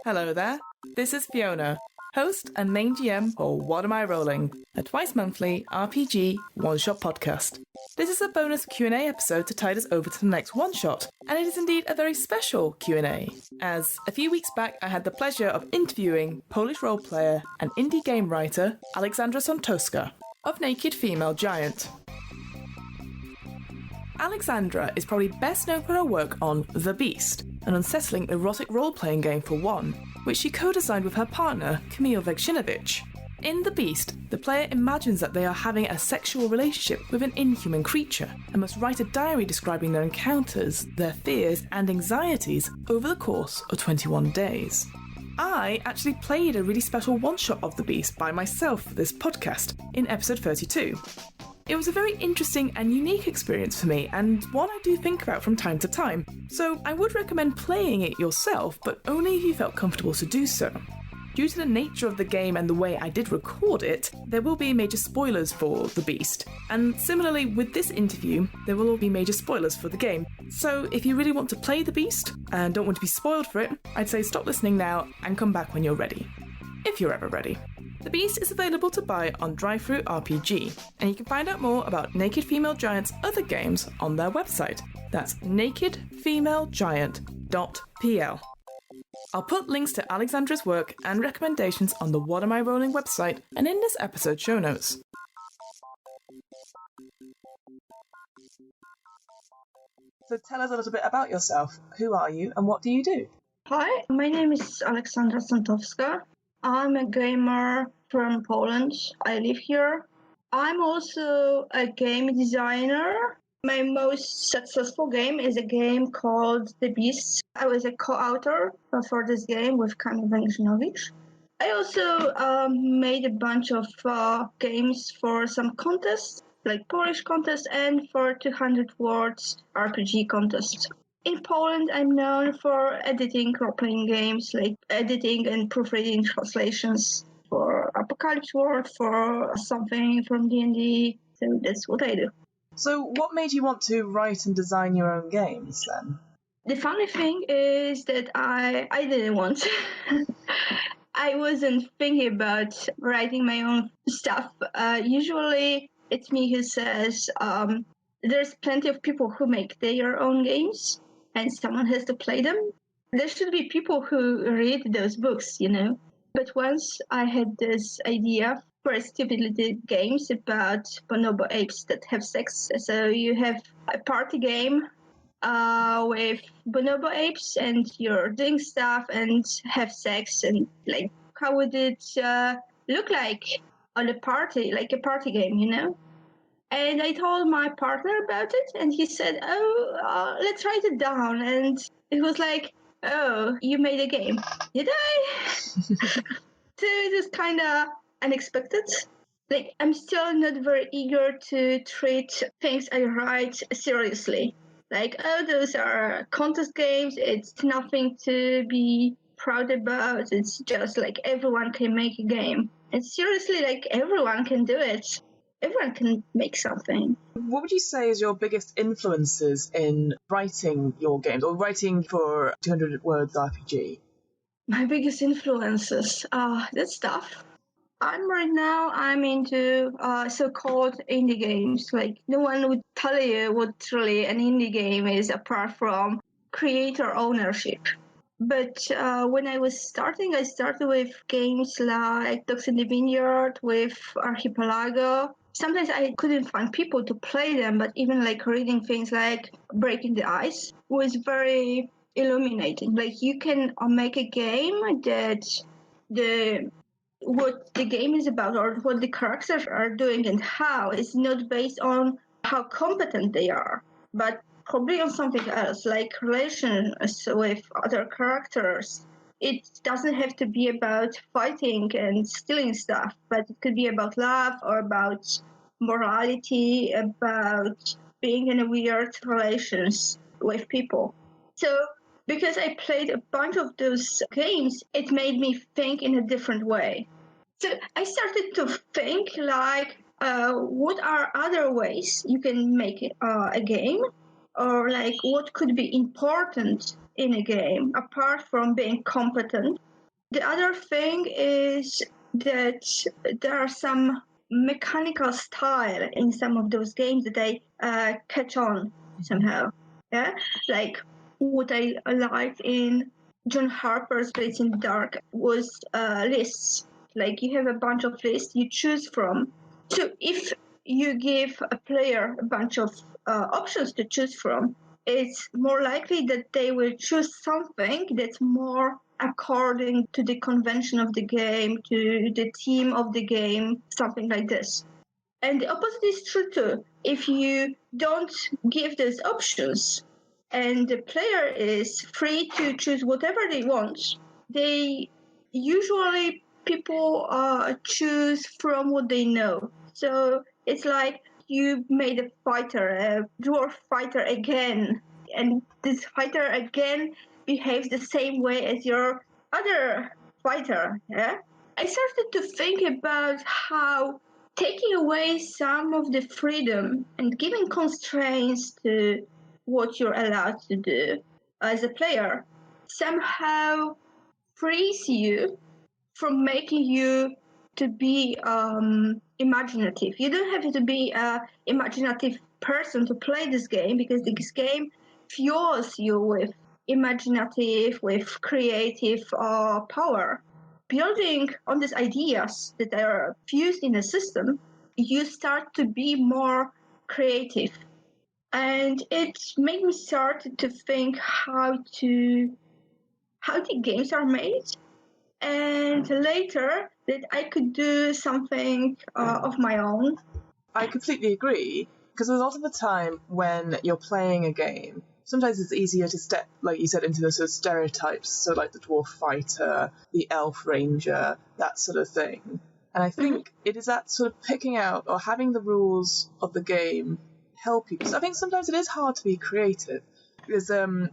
Hello there, this is Fiona, host and main GM for What Am I Rolling, a twice-monthly RPG one-shot podcast. This is a bonus Q&A episode to tide us over to the next one-shot, and it is indeed a very special Q&A, as a few weeks back I had the pleasure of interviewing Polish role player and indie game writer Aleksandra Sontowska of Naked Female Giant. Aleksandra is probably best known for her work on The Beast, an unsettling erotic role-playing game for one, which she co-designed with her partner, Kamil Vekshinovich. In The Beast, the player imagines that they are having a sexual relationship with an inhuman creature and must write a diary describing their encounters, their fears and anxieties over the course of 21 days. I actually played a really special one-shot of The Beast by myself for this podcast in episode 32. It was a very interesting and unique experience for me, and one I do think about from time to time, so I would recommend playing it yourself, but only if you felt comfortable to do so. Due to the nature of the game and the way I did record it, there will be major spoilers for The Beast, and similarly with this interview, there will all be major spoilers for the game. So if you really want to play The Beast and don't want to be spoiled for it, I'd say stop listening now and come back when you're ready. If you're ever ready. The Beast is available to buy on Drive-Thru RPG, and you can find out more about Naked Female Giant's other games on their website. That's nakedfemalegiant.pl. I'll put links to Aleksandra's work and recommendations on the What Am I Rolling website and in this episode's show notes. So tell us a little bit about yourself. Who are you and what do you do? Hi, my name is Aleksandra Sontowska. I'm a gamer from Poland. I live here. I'm also a game designer. My most successful game is a game called The Beast. I was a co-author for this game with Kamil Vekshinovich. I also made a bunch of games for some contests, like Polish contests and for 200 words RPG contests. In Poland, I'm known for editing role-playing games, like editing and proofreading translations for Apocalypse World, for something from D&D. So that's what I do. So what made you want to write and design your own games then? The funny thing is that I didn't want. I wasn't thinking about writing my own stuff. Usually, it's me who says, there's plenty of people who make their own games, and someone has to play them. There should be people who read those books, you know. But once I had this idea for a stupid little games about bonobo apes that have sex. So you have a party game with bonobo apes and you're doing stuff and have sex, and like, how would it look like on a party, like a party game, you know? And I told my partner about it, and he said, let's write it down. And it was like, oh, you made a game. Did I? So it was kind of unexpected. Like, I'm still not very eager to treat things I write seriously. Like, oh, those are contest games. It's nothing to be proud about. It's just like everyone can make a game. And seriously, like, everyone can do it. Everyone can make something. What would you say is your biggest influences in writing your games or writing for 200 words RPG? My biggest influences? That's tough. I'm into so-called indie games. Like, no one would tell you what really an indie game is apart from creator ownership. But when I was starting, I started with games like Dogs in the Vineyard, with Archipelago. Sometimes I couldn't find people to play them, but even like reading things like Breaking the Ice was very illuminating. Like, you can make a game that what the game is about or what the characters are doing and how is not based on how competent they are, but probably on something else, like relations with other characters. It doesn't have to be about fighting and stealing stuff, but it could be about love or about morality, about being in a weird relations with people. So because I played a bunch of those games, it made me think in a different way. So I started to think like, what are other ways you can make a game, or like what could be important in a game apart from being competent. The other thing is that there are some mechanical style in some of those games that I catch on somehow. Yeah, like what I liked in John Harper's Blades in the Dark was lists. Like you have a bunch of lists you choose from. So if you give a player a bunch of options to choose from, it's more likely that they will choose something that's more according to the convention of the game, to the theme of the game, something like this. And the opposite is true too. If you don't give those options and the player is free to choose whatever they want, they usually people choose from what they know. So it's like you made a fighter, a dwarf fighter again, and this fighter again behaves the same way as your other fighter. Yeah? I started to think about how taking away some of the freedom and giving constraints to what you're allowed to do as a player somehow frees you from making you to be imaginative. You don't have to be an imaginative person to play this game, because this game fuels you with imaginative, with creative power. Building on these ideas that are fused in a system, you start to be more creative. And it made me start to think how the games are made, and later that I could do something of my own. I completely agree, because a lot of the time when you're playing a game, sometimes it's easier to step, like you said, into the sort of stereotypes, so like the dwarf fighter, the elf ranger, that sort of thing. And I think it is that sort of picking out or having the rules of the game help you. Because I think sometimes it is hard to be creative. There's a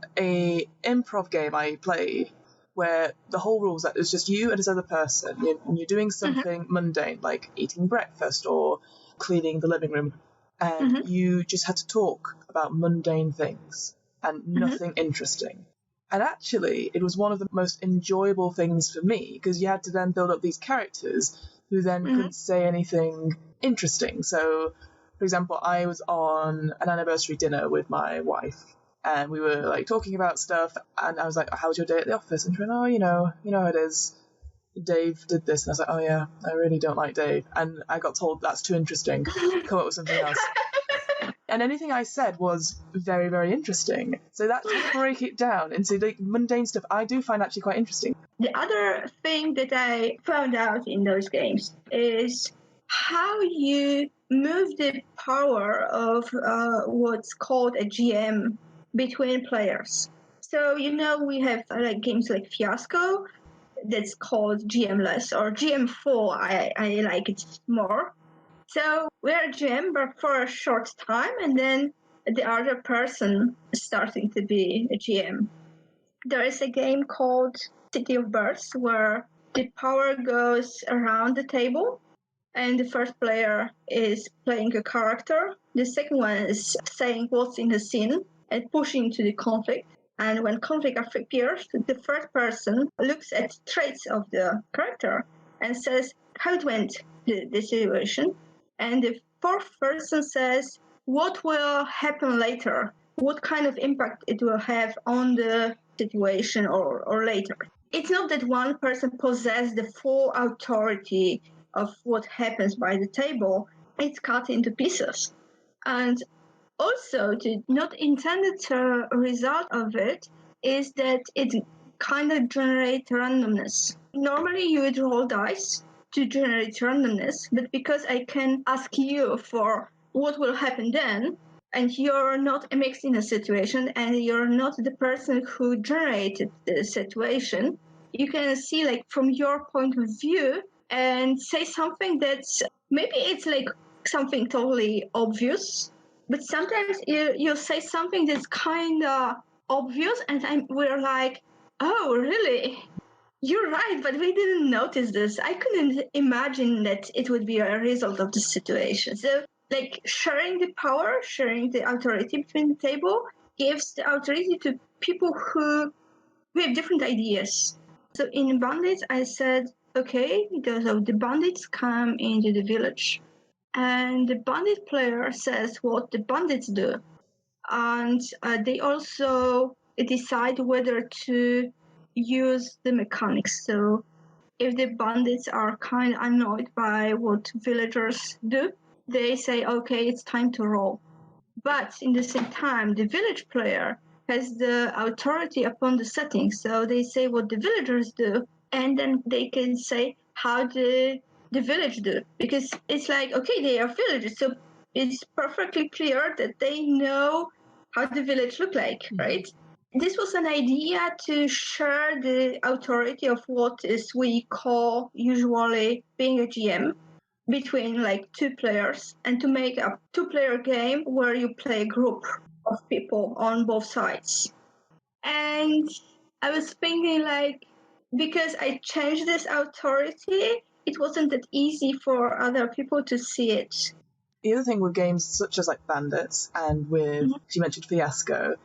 improv game I played where the whole rules that it's just you and this other person, and you're doing something mundane like eating breakfast or cleaning the living room, and you just had to talk about mundane things and nothing interesting. And actually, it was one of the most enjoyable things for me, because you had to then build up these characters who then couldn't say anything interesting. So, for example, I was on an anniversary dinner with my wife, and we were like talking about stuff, and I was like, "How was your day at the office?" And she went, "Oh, you know how it is. Dave did this," and I was like, "Oh yeah, I really don't like Dave," and I got told that's too interesting. Come up with something else. And anything I said was very, very interesting. So that to break it down into the mundane stuff, I do find actually quite interesting. The other thing that I found out in those games is how you move the power of what's called a GM between players. So, we have games like Fiasco that's called GM-less, or GM4, I like it more. So we're a GM, but for a short time, and then the other person is starting to be a GM. There is a game called City of Birds where the power goes around the table, and the first player is playing a character. The second one is saying what's in the scene and pushing to the conflict. And when conflict appears, the third person looks at traits of the character and says how it went, the situation. And the fourth person says what will happen later, what kind of impact it will have on the situation or later. It's not that one person possesses the full authority of what happens by the table. It's cut into pieces. And also, the not intended result of it is that it kind of generates randomness. Normally, you would roll dice to generate randomness, but because I can ask you for what will happen then, and you're not mixed in a situation, and you're not the person who generated the situation, you can see like from your point of view and say something that's maybe it's like something totally obvious, but sometimes you say something that's kind of obvious, and we're like, oh, really? You're right, but we didn't notice this. I couldn't imagine that it would be a result of the situation. So, like, sharing the power, sharing the authority between the table gives the authority to people who have different ideas. So in bandits, I said, okay, so the bandits come into the village, and the bandit player says what the bandits do, and they also decide whether to use the mechanics. So if the bandits are kind of annoyed by what villagers do, they say, okay, it's time to roll. But in the same time, the village player has the authority upon the settings. So they say what the villagers do, and then they can say how the village do. Because it's like, okay, they are villagers, so it's perfectly clear that they know how the village look like, right? This was an idea to share the authority of what is we call usually being a GM between like two players, and to make a two-player game where you play a group of people on both sides. And I was thinking, like, because I changed this authority, it wasn't that easy for other people to see it. The other thing with games such as like Bandits and with, you mentioned Fiasco,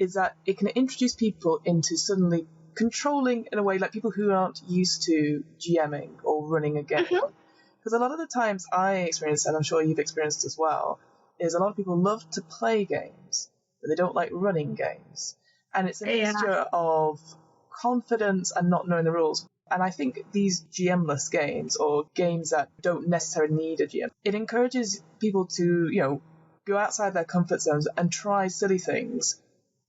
is that it can introduce people into suddenly controlling in a way, like people who aren't used to GMing or running a game. Because a lot of the times I experience, and I'm sure you've experienced as well, is a lot of people love to play games, but they don't like running games. And it's a mixture of confidence and not knowing the rules. And I think these GM-less games, or games that don't necessarily need a GM, it encourages people to, you know, go outside their comfort zones and try silly things,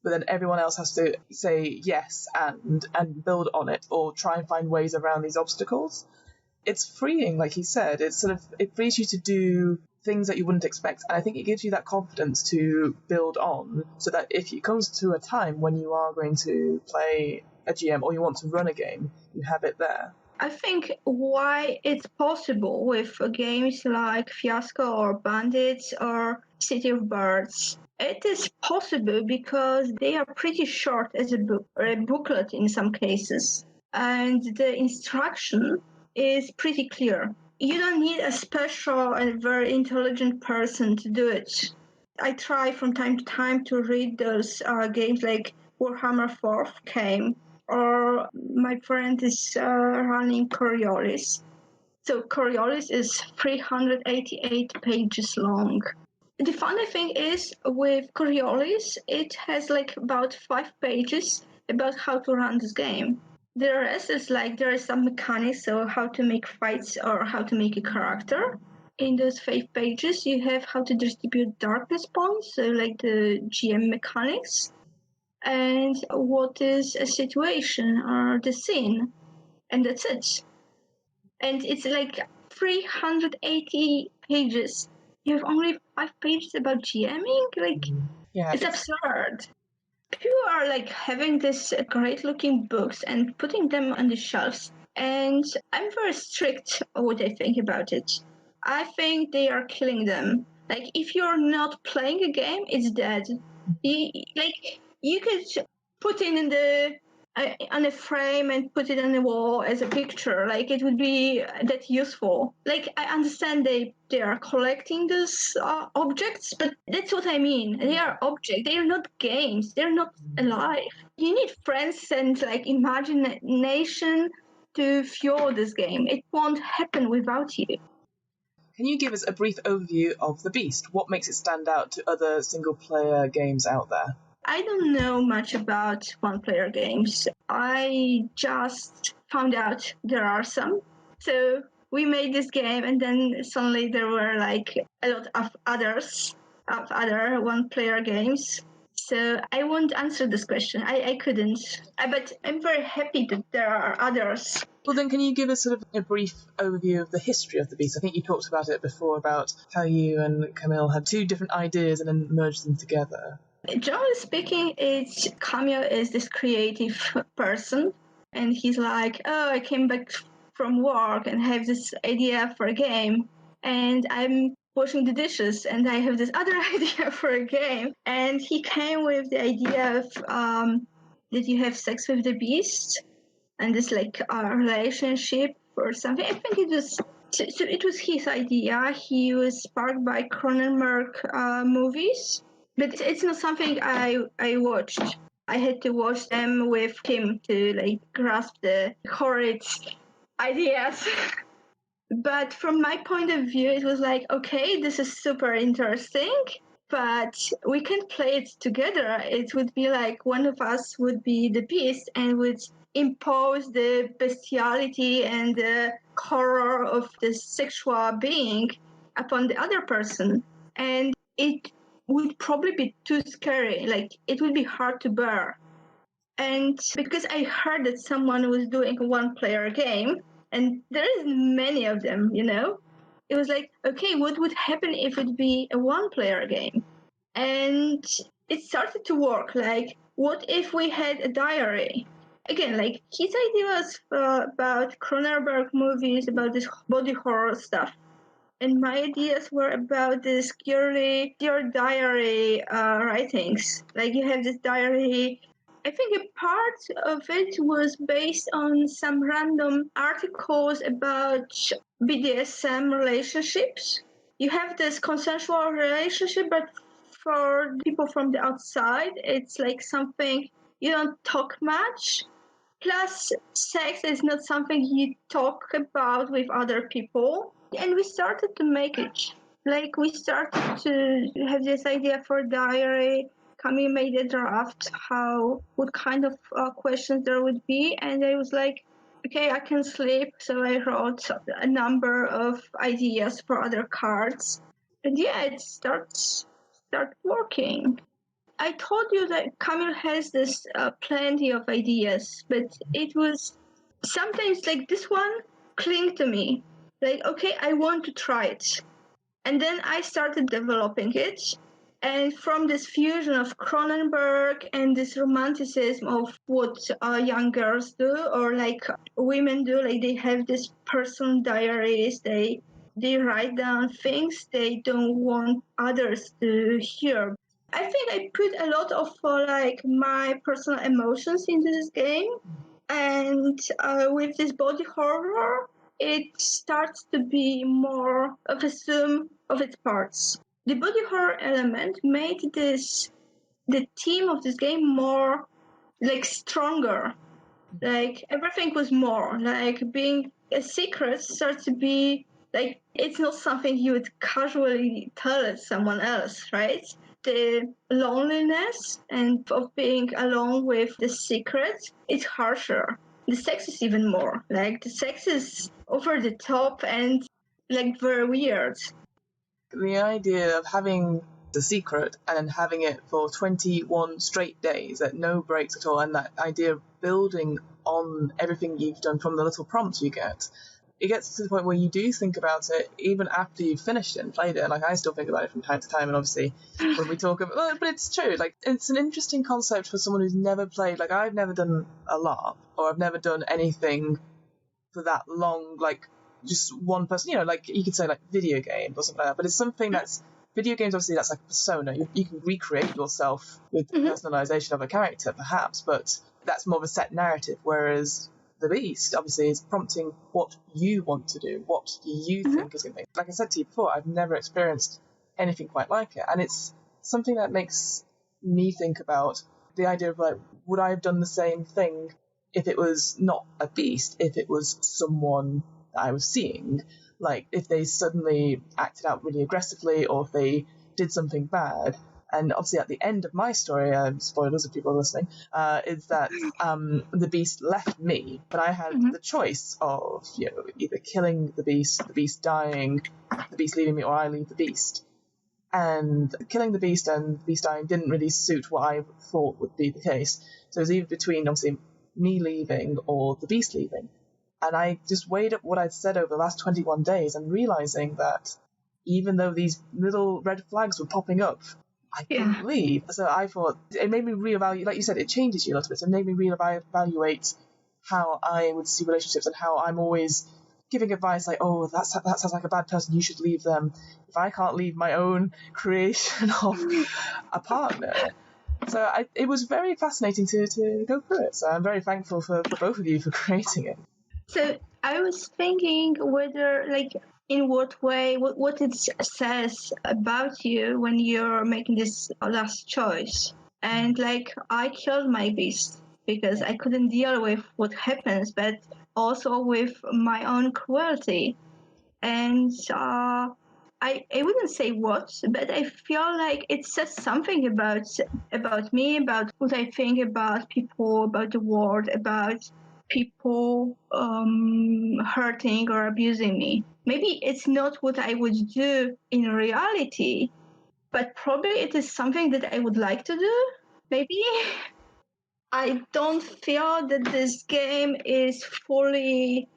but then everyone else has to say yes and build on it, or try and find ways around these obstacles. It's freeing, like he said. It's sort of, it frees you to do things that you wouldn't expect, and I think it gives you that confidence to build on, so that if it comes to a time when you are going to play a GM or you want to run a game, you have it there. I think why it's possible with games like Fiasco or Bandits or City of Birds. It is possible because they are pretty short as a book, or a booklet in some cases, and the instruction is pretty clear. You don't need a special and very intelligent person to do it. I try from time to time to read those games like Warhammer 4th came, or my friend is running Coriolis. So Coriolis is 388 pages long. The funny thing is with Coriolis, it has like about 5 pages about how to run this game. The rest is like there is some mechanics, so how to make fights or how to make a character. In those 5 pages, you have how to distribute darkness points, so like the GM mechanics, and what is a situation or the scene, and that's it. And it's like 380 pages. You have only 5 pages about GMing? Like, it's absurd. People are like having these great looking books and putting them on the shelves, and I'm very strict on what I think about it. I think they are killing them. Like, if you're not playing a game, it's dead. You could put it in the on a frame and put it on the wall as a picture. Like, it would be that useful. Like, I understand they are collecting these objects, but that's what I mean. They are objects. They are not games. They're not alive. You need friends and like imagination to fuel this game. It won't happen without you. Can you give us a brief overview of The Beast? What makes it stand out to other single-player games out there? I don't know much about one-player games. I just found out there are some. So we made this game, and then suddenly there were like a lot of other one-player games. So I won't answer this question. I couldn't. But I'm very happy that there are others. Well, then, can you give us sort of a brief overview of the history of The Beast? I think you talked about it before, about how you and Camille had 2 different ideas and then merged them together. Generally speaking, Camille is this creative person, and he's like, oh, I came back from work and have this idea for a game, and I'm washing the dishes and I have this other idea for a game. And he came with the idea of that you have sex with the beast, and this like a relationship or something. I think it was so it was his idea. He was sparked by Cronenberg movies, but it's not something I watched. I had to watch them with him to like grasp the horrid ideas. But from my point of view, it was like, okay, this is super interesting, but we can play it together. It would be like one of us would be the beast and would impose the bestiality and the horror of the sexual being upon the other person. And it would probably be too scary. Like, it would be hard to bear. And because I heard that someone was doing a one-player game, and there is many of them, it was like, okay, what would happen if it be a one-player game? And it started to work. Like, what if we had a diary? Again, like, his idea was about Cronenberg movies, about this body horror stuff. And my ideas were about this purely your diary writings. Like, you have this diary. I think a part of it was based on some random articles about BDSM relationships. You have this consensual relationship, but for people from the outside, it's like something you don't talk much. Plus, sex is not something you talk about with other people. And we started to make it. Like, we started to have this idea for diary. Camille made a draft, what kind of questions there would be. And I was like, okay, I can sleep. So I wrote a number of ideas for other cards. And yeah, it starts working. I told you that Camille has this plenty of ideas, but it was sometimes like this one cling to me. Like, okay, I want to try it. And then I started developing it. And from this fusion of Cronenberg and this romanticism of what young girls do or like women do, like they have these personal diaries, they write down things they don't want others to hear. I think I put a lot of like my personal emotions into this game, and with this body horror, it starts to be more of a sum of its parts. The body horror element made the theme of this game more like stronger. Like everything was more like being a secret starts to be like it's not something you would casually tell someone else, right? The loneliness and of being alone with the secret is harsher. The sex is even more. Like the sex is over the top and like very weird. The idea of having the secret and having it for 21 straight days at no breaks at all, and that idea of building on everything you've done from the little prompts you get, it gets to the point where you do think about it even after you've finished it and played it. Like, I still think about it from time to time, and obviously when we talk about it, but it's true. Like, it's an interesting concept for someone who's never played. Like, I've never done a LARP, or I've never done anything for that long, like just one person, like you could say like video games or something like that, but it's something that's video games, obviously that's like a persona. You can recreate yourself with the personalization of a character perhaps, but that's more of a set narrative, whereas the Beast obviously is prompting what you want to do, what you think is going to be. Like I said to you before, I've never experienced anything quite like it, and it's something that makes me think about the idea of like, would I have done the same thing if it was not a beast, if it was someone that I was seeing? Like, if they suddenly acted out really aggressively, or if they did something bad. And obviously at the end of my story, spoilers if people are listening, is that the beast left me, but I had the choice of either killing the beast dying, the beast leaving me, or I leave the beast. And killing the beast and the beast dying didn't really suit what I thought would be the case. So it was either between, obviously, me leaving or the beast leaving. And I just weighed up what I'd said over the last 21 days and realizing that even though these little red flags were popping up, I couldn't leave. So I thought it made me reevaluate, like you said, it changes you a little bit. So it made me reevaluate how I would see relationships and how I'm always giving advice like, oh, that sounds like a bad person, you should leave them. If I can't leave my own creation of a partner, So it was very fascinating to go through it. So I'm very thankful for both of you for creating it. So I was thinking whether, like, in what way, what it says about you when you're making this last choice. And, like, I killed my beast because I couldn't deal with what happens, but also with my own cruelty. And I wouldn't say what, but I feel like it says something about me, about what I think about people, about the world, about people hurting or abusing me. Maybe it's not what I would do in reality, but probably it is something that I would like to do. Maybe. I don't feel that this game is fully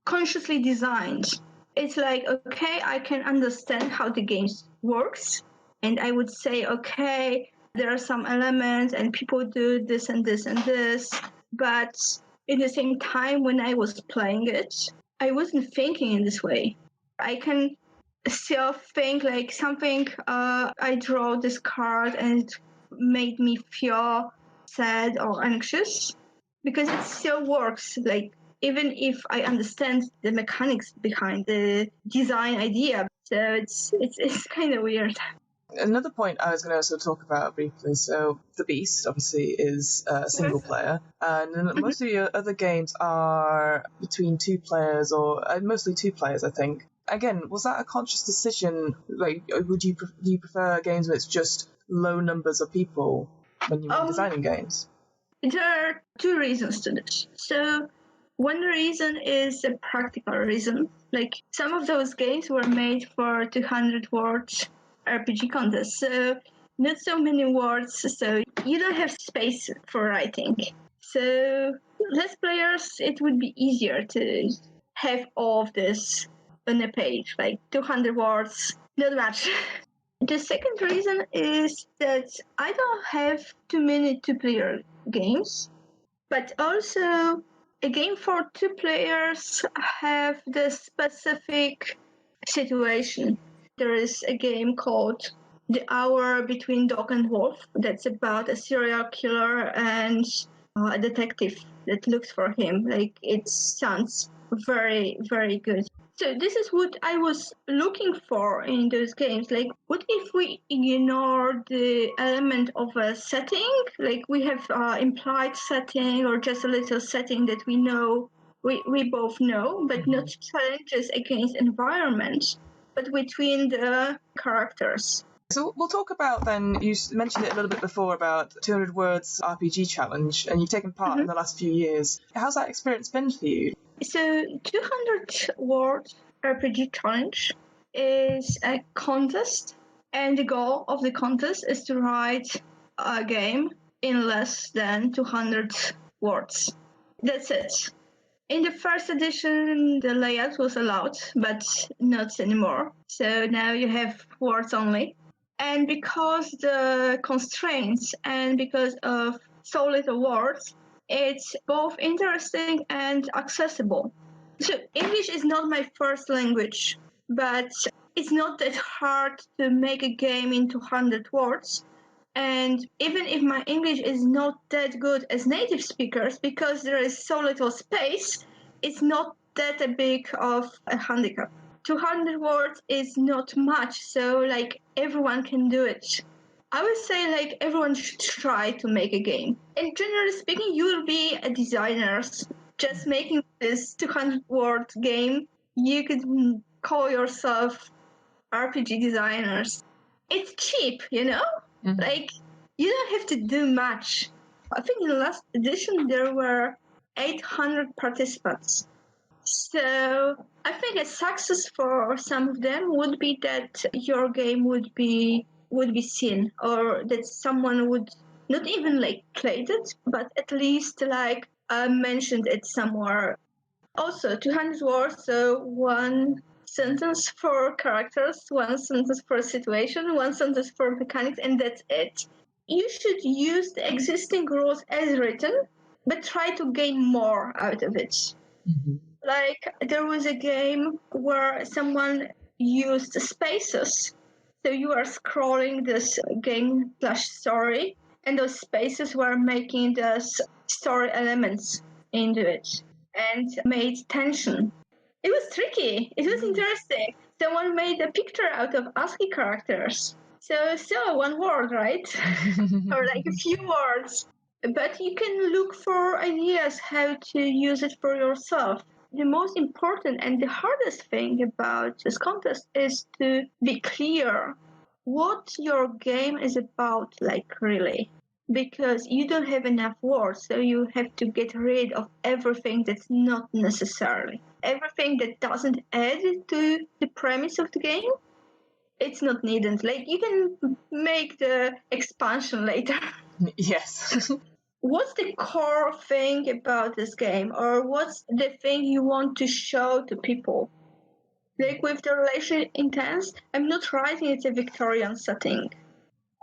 consciously designed. It's like, okay, I can understand how the game works, and I would say, okay, there are some elements and people do this and this and this, but at the same time, when I was playing it, I wasn't thinking in this way. I can still think like something, I draw this card and it made me feel sad or anxious, because it still works. Like, even if I understand the mechanics behind the design idea, so it's kind of weird. Another point I was going to also talk about briefly. So the Beast obviously is a single player, and most of your other games are between 2 players, or mostly 2 players, I think. Again, was that a conscious decision? Like, do you prefer games where it's just low numbers of people when you're designing games? There are 2 reasons to this. So one reason is a practical reason. Like, some of those games were made for 200 words RPG contest, so not so many words, so you don't have space for writing. So less players, it would be easier to have all of this on a page, like 200 words, not much. The second reason is that I don't have too many 2-player games, but also a game for 2 players have the specific situation. There is a game called The Hour Between Dog and Wolf that's about a serial killer and a detective that looks for him. Like, it sounds very, very good. So this is what I was looking for in those games. Like, what if we ignore the element of a setting? Like, we have implied setting or just a little setting that we know, we both know, but not challenges against environment, but between the characters. So we'll talk about then, you mentioned it a little bit before about 200 words RPG challenge, and you've taken part in the last few years. How's that experience been for you? So 200 word RPG challenge is a contest, and the goal of the contest is to write a game in less than 200 words. That's it. In the first edition, the layout was allowed, but not anymore. So now you have words only. And because the constraints and because of so little words, it's both interesting and accessible. So English is not my first language, but it's not that hard to make a game in 200 words. And even if my English is not that good as native speakers, because there is so little space, it's not that a big of a handicap. 200 words is not much, so like everyone can do it. I would say like everyone should try to make a game. And generally speaking, you will be a designer. Just making this 200 word game, you could call yourself RPG designers. It's cheap, you know? Like, you don't have to do much. I think in the last edition there were 800 participants. So I think a success for some of them would be that your game would be seen, or that someone would not even like played it, but at least like mentioned it somewhere. Also, 200 words, so one sentence for characters, one sentence for a situation, one sentence for mechanics, and that's it. You should use the existing rules as written, but try to gain more out of it. Like, there was a game where someone used spaces. So you are scrolling this game/story, and those spaces were making those story elements into it and made tension. It was tricky. It was interesting. Someone made a picture out of ASCII characters. So one word, right? Or like a few words. But you can look for ideas how to use it for yourself. The most important and the hardest thing about this contest is to be clear what your game is about, like really. Because you don't have enough words, so you have to get rid of everything that's not necessary. Everything that doesn't add to the premise of the game, it's not needed. Like, you can make the expansion later. Yes. What's the core thing about this game, or what's the thing you want to show to people? Like with the relation intense, I'm not writing it's a Victorian setting.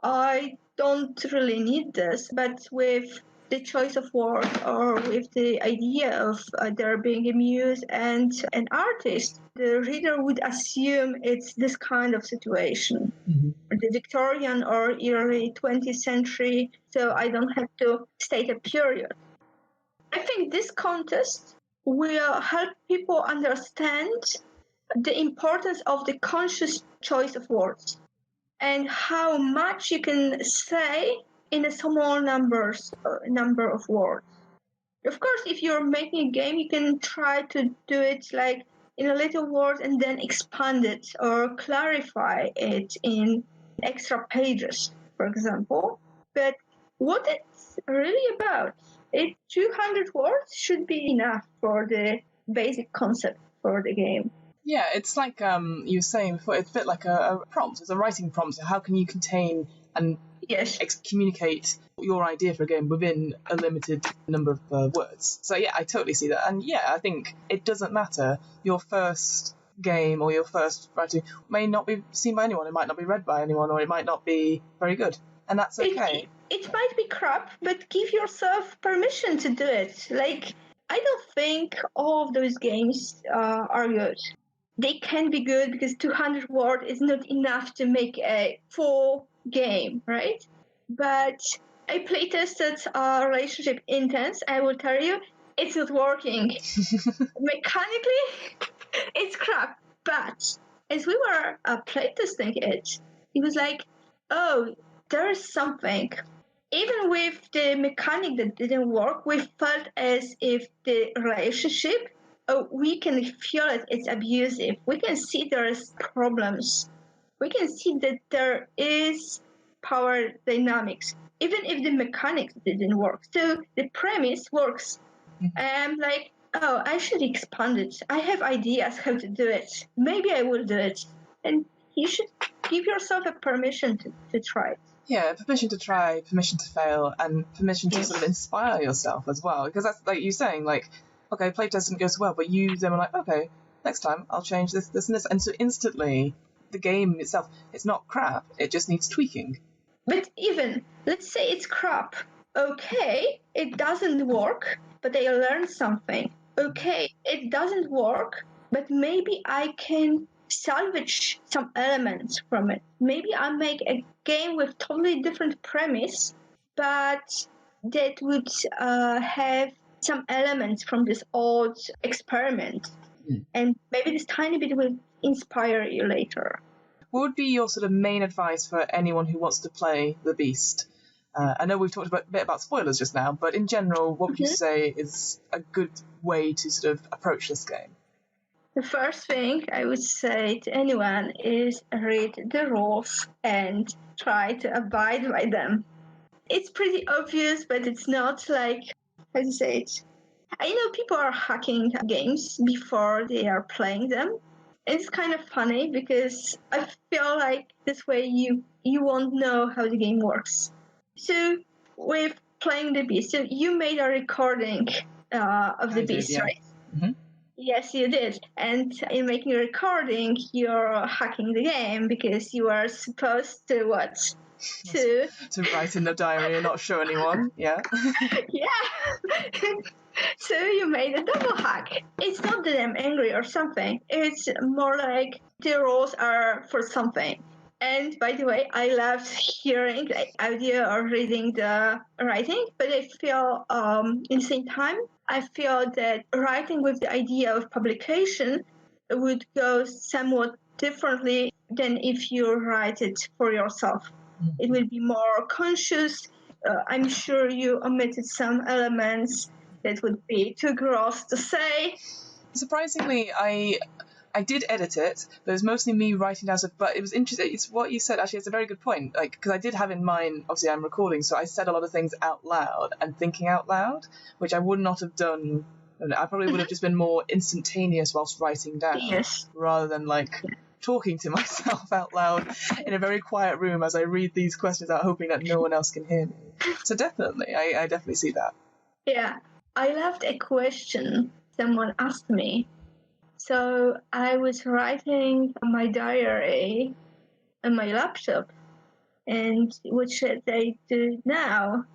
I don't really need this, but with the choice of word or with the idea of there being a muse and an artist, the reader would assume it's this kind of situation. Mm-hmm. The Victorian or early 20th century, so I don't have to state a period. I think this contest will help people understand the importance of the conscious choice of words and how much you can say in a small number of words. Of course, if you're making a game, you can try to do it like in a little word and then expand it or clarify it in extra pages, for example. But what it's really about, 200 words should be enough for the basic concept for the game. Yeah, it's like you were saying before, it's a bit like a prompt. It's a writing prompt. So how can you contain and communicate your idea for a game within a limited number of words? So yeah, I totally see that. And yeah, I think it doesn't matter. Your first game or your first writing may not be seen by anyone. It might not be read by anyone, or it might not be very good. And that's okay. It might be crap, but give yourself permission to do it. Like, I don't think all of those games are good. They can be good because 200 words is not enough to make a full game, right? But I playtested Relationship Intense. I will tell you, it's not working. Mechanically, it's crap. But as we were playtesting it, it was like, oh, there is something. Even with the mechanic that didn't work, we felt as if the relationship, we can feel it, it's abusive. We can see there's problems. We can see that there is power dynamics, even if the mechanics didn't work. So the premise works. I'm like, oh, I should expand it. I have ideas how to do it. Maybe I will do it. And you should give yourself a permission to try it. Yeah, permission to try, permission to fail, and permission to sort of inspire yourself as well. Because that's like you saying, like, okay, playtest didn't go so well, but you then were like, okay, next time I'll change this, this, and this. And so instantly, the game itself, it's not crap, it just needs tweaking. But even, let's say it's crap. Okay, it doesn't work, but I learned something. Okay, it doesn't work, but maybe I can salvage some elements from it. Maybe I'll make a game with totally different premise, but that would have some elements from this old experiment. And maybe this tiny bit will inspire you later. What would be your sort of main advice for anyone who wants to play The Beast? I know we've talked a bit about spoilers just now, but in general, what would you say is a good way to sort of approach this game? The first thing I would say to anyone is read the rules and try to abide by them. It's pretty obvious, but it's not like, how to say it? I know people are hacking games before they are playing them. It's kind of funny because I feel like this way you won't know how the game works. So with playing The Beast, so you made a recording of The Beast, right? Mm-hmm. Yes, you did. And in making a recording, you're hacking the game because you are supposed to what? To write in the diary and not show anyone, yeah? Yeah. So you made a double hack. It's not that I'm angry or something. It's more like the rules are for something. And by the way, I loved hearing the idea or reading the writing, but I feel in the same time, I feel that writing with the idea of publication would go somewhat differently than if you write it for yourself. It will be more conscious. I'm sure you omitted some elements that would be too gross to say. Surprisingly, I did edit it, but it was mostly me writing down stuff. But it was interesting. It's what you said. Actually, it's a very good point. Like, because I did have in mind, obviously, I'm recording, so I said a lot of things out loud and thinking out loud, which I would not have done. I probably would have just been more instantaneous whilst writing down, Yes. rather than like talking to myself out loud in a very quiet room as I read these questions out, hoping that no one else can hear me. So definitely, I definitely see that. Yeah, I loved a question someone asked me. So I was writing my diary on my laptop, and what should I do now?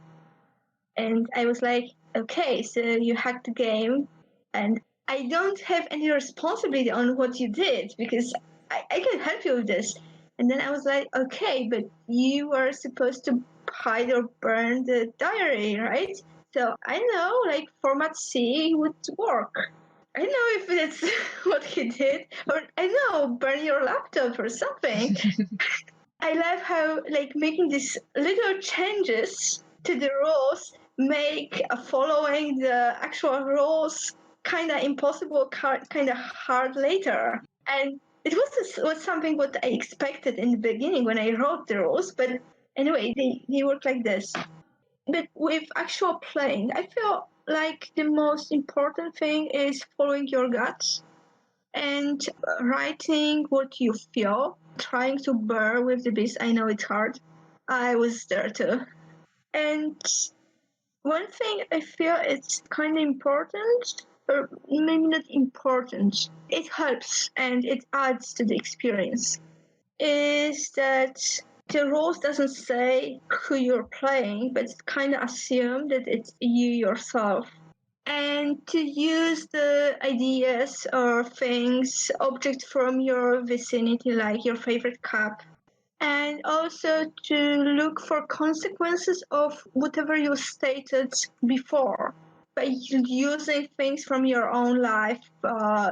And I was like, okay, so you hacked the game, and I don't have any responsibility on what you did because I can help you with this. And then I was like, okay, but you were supposed to hide or burn the diary, right? So I know, like, format C would work. I don't know if that's what he did, or I don't know, burn your laptop or something. I love how, like, making these little changes to the rules make following the actual rules kind of impossible, kind of hard later. And it was something what I expected in the beginning when I wrote the rules, but anyway, they work like this. But with actual playing, I feel like the most important thing is following your guts and writing what you feel, trying to bear with the beast. I know it's hard. I was there too. And one thing I feel it's kind of important, or maybe not important, it helps and it adds to the experience, is that the rules doesn't say who you're playing, but it kind of assume that it's you yourself. And to use the ideas or things, objects from your vicinity, like your favorite cup, and also to look for consequences of whatever you stated before by using things from your own life,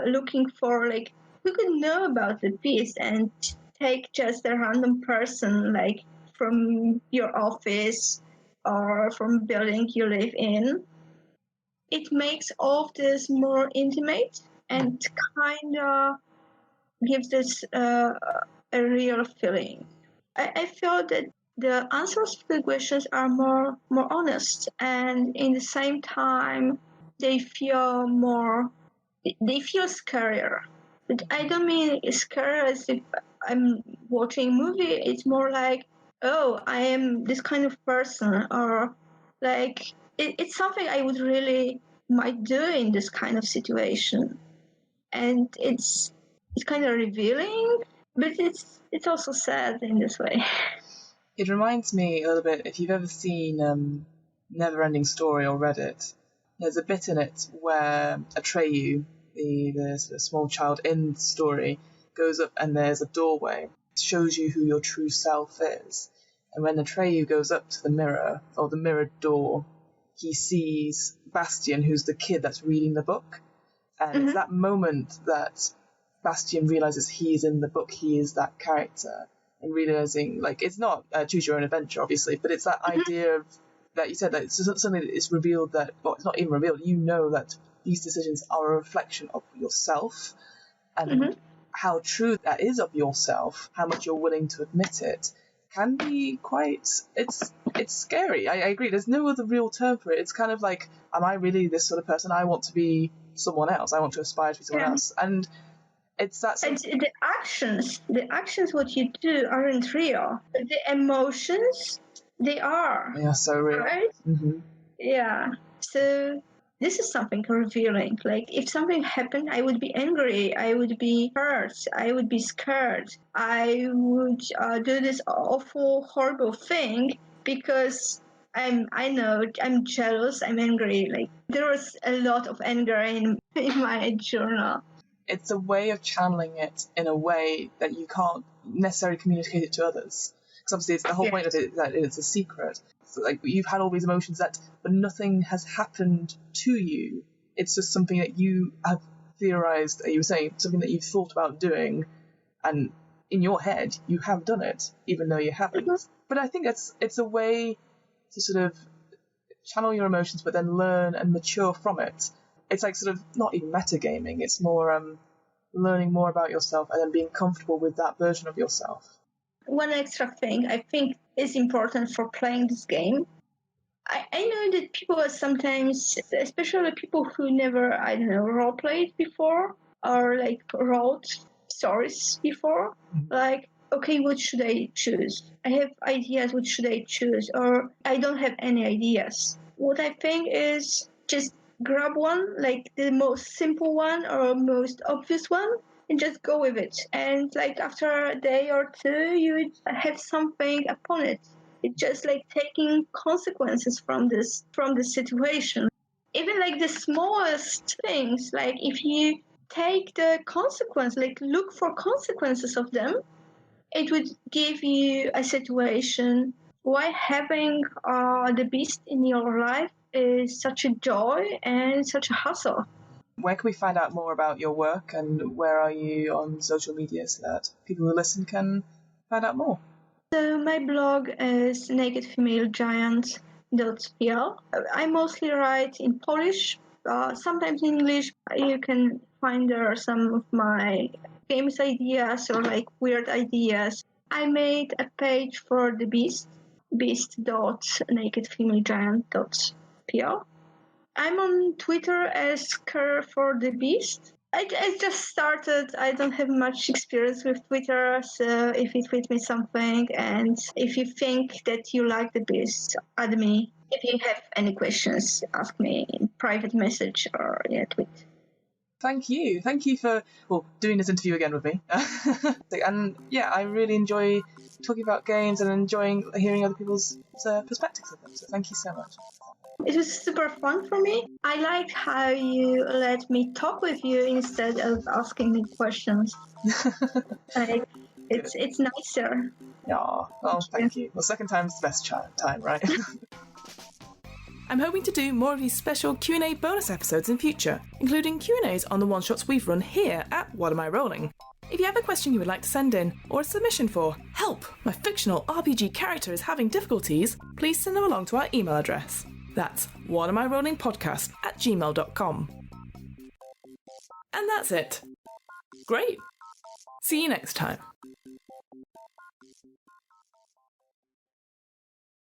looking for like who could know about the piece and take just a random person like from your office or from building you live in. It makes all of this more intimate and kind of gives this a real feeling. I feel that the answers to the questions are more honest, and in the same time they feel scarier. But I don't mean scary as if I'm watching a movie. It's more like, oh, I am this kind of person, or like it's something I would really might do in this kind of situation, and it's kind of revealing, but it's also sad in this way. It reminds me a little bit, if you've ever seen Neverending Story or read it, there's a bit in it where Atreyu, the sort of small child in the story, goes up and there's a doorway. It shows you who your true self is. And when Atreyu goes up to the mirror, or the mirrored door, he sees Bastian, who's the kid that's reading the book. And it's that moment that Bastian realizes he is in the book, he is that character. And realizing, like, it's not choose your own adventure, obviously, but it's that idea of that you said that it's something that is revealed that, well, it's not even revealed. You know that these decisions are a reflection of yourself, and how true that is of yourself, how much you're willing to admit it, can be quite. It's scary. I agree. There's no other real term for it. It's kind of like, am I really this sort of person? I want to be someone else. I want to aspire to be someone else, and. It's that and the actions what you do aren't real. The emotions, they are. They are so real. Right? Yeah. So this is something revealing. Like if something happened, I would be angry. I would be hurt. I would be scared. I would do this awful, horrible thing because I know I'm jealous. I'm angry. Like there was a lot of anger in my journal. It's a way of channeling it in a way that necessarily communicate it to others. Because obviously it's the whole point of it that it's a secret. So, like, you've had all these emotions but nothing has happened to you. It's just something that you have theorized, you were saying, something that you've thought about doing, and in your head you have done it, even though you haven't. But I think it's a way to sort of channel your emotions, but then learn and mature from it. It's like sort of not even metagaming, it's more learning more about yourself and then being comfortable with that version of yourself. One extra thing I think is important for playing this game. I know that people are sometimes, especially people who never, role played before or like wrote stories before, like, okay, what should I choose? I have ideas, what should I choose? Or I don't have any ideas. What I think is just grab one, like the most simple one or most obvious one, and just go with it. And like after a day or two, you have something upon it. It's just like taking consequences from the situation. Even like the smallest things, like if you take the consequence, like look for consequences of them, it would give you a situation why having the beast in your life is such a joy and such a hassle. Where can we find out more about your work, and where are you on social media so that people who listen can find out more? So my blog is nakedfemalegiant.pl. I mostly write in Polish, sometimes in English. You can find there some of my games ideas or like weird ideas. I made a page for the Beast, beast.nakedfemalegiant.pl. I'm on Twitter as Care for the Beast. I just started. I don't have much experience with Twitter, so if you tweet me something and if you think that you like the Beast, add me. If you have any questions, ask me in private message or tweet. Thank you for doing this interview again with me. And yeah, I really enjoy talking about games and enjoying hearing other people's perspectives of them. So thank you so much. It was super fun for me. I liked how you let me talk with you instead of asking me questions. It's nicer. Yeah, well, thank you. Well, second time's the best time, right? I'm hoping to do more of these special Q&A bonus episodes in future, including Q&As on the one-shots we've run here at What Am I Rolling? If you have a question you would like to send in, or a submission for help, my fictional RPG character is having difficulties, please send them along to our email address. That's whatamirollingpodcast@gmail.com. And that's it. Great. See you next time.